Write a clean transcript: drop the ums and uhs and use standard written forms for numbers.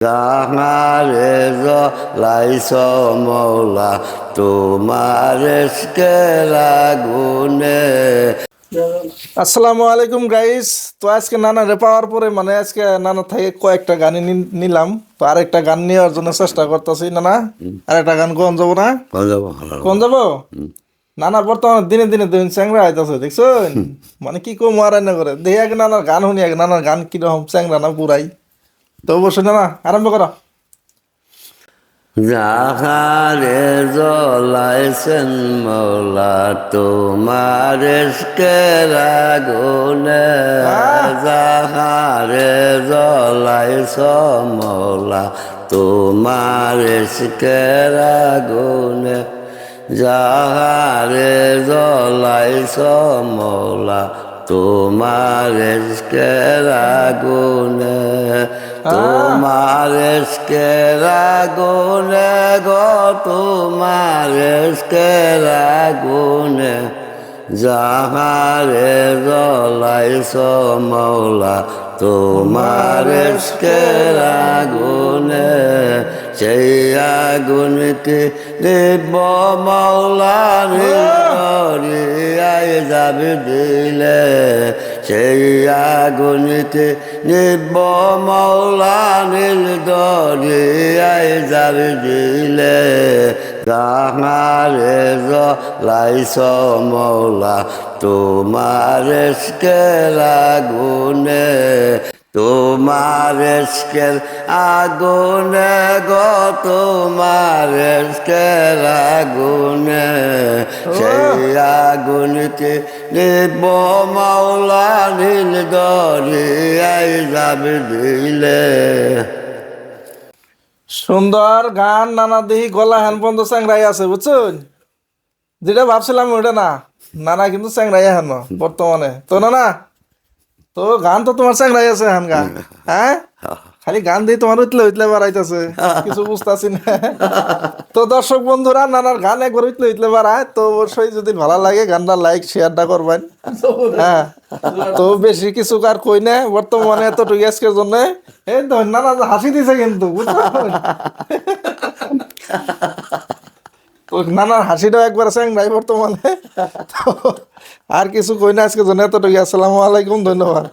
যাহারে জ্বলাইছ মৌলা তোমার ইশকের আগুনে। আসসালামু আলাইকুম গাইস। তো আজকে নানারে পাওয়ার পরে মানে আজকে নানা থেকে কয়েকটা গানই নিলাম। তো আরেকটা গান নেওয়ার জন্য চেষ্টা করতেছি। নানা আরেকটা গান কোন যাবো না? কোন যাবো? নানা বর্তমানে দিনে দিনে দিন চ্যাংরা আইতাছে দেখছেন, মানে কি কম আর না করে দেখি আগে নানার গান শুনি, আগে নানার গান কিরকম চ্যাংরা না পুরাই। তো অবশ্যই নানা আরম্ভ করো। যাহারে জ্বলাইছেন মৌলা তোমার ইশকের আগুনে। যাহারে জ্বলাইছ মৌলা তোমার ইশকের আগুনে। যাহারে জ্বলাইছ মৌলা তোমার ইশকের আগুনে। তোমার ইশকের আগুনে গো তোমার ইশকের আগুনে। যাহারে জ্বলাইছ মৌলা তোমার ইশকের আগুনে। সেই আগুনকে দেব মৌলা নিরিয়ায় যাবে দিলে। সেই আগুনকে নিব মৌলা নীল দরিয়ায় যাবে দিলে। যাহারে জ্বলাইছ মৌলা তোমার ইশকের আগুনে। তোমার ইশকের আগুনে গো তোমার ইশকের আগুনে। সেই আগুনকে নিব মৌলা নীল দরিয়ায় যাবে দিলে। সুন্দর গান নানা, দেখি গলা হ্যান পর্যন্ত চ্যাংরাই আছে বুঝছেন। যেটা ভাবছিলাম ওটা না, নানা কিন্তু চ্যাংরাই হ্যান বর্তমানে। তো নানা তো গান তো তোমার চ্যাংরাই আছে হ্যান গান, হ্যাঁ খালি গান দিয়ে তোমার উঠলে উঠলে বাড়াইতেছে, কিছু বুঝতেছি না। তো দর্শক বন্ধুরা, নানার গান একবার উঠলে উঠলে বাড়ায়। তো অবশ্যই যদি ভালো লাগে গানটা লাইক শেয়ারটা করবেন। হ্যাঁ, তো বেশি কিছু আর কই না বর্তমানে এতটুকু আজকের জন্য। এই তো নানা হাসি দিছে কিন্তু বুঝলেন। তো নানার হাসিটাও একবার চ্যাংরাই বর্তমানে। তো আর কিছু কই না আজকের জন্য, এতটুকু। আসসালামু আলাইকুম, ধন্যবাদ।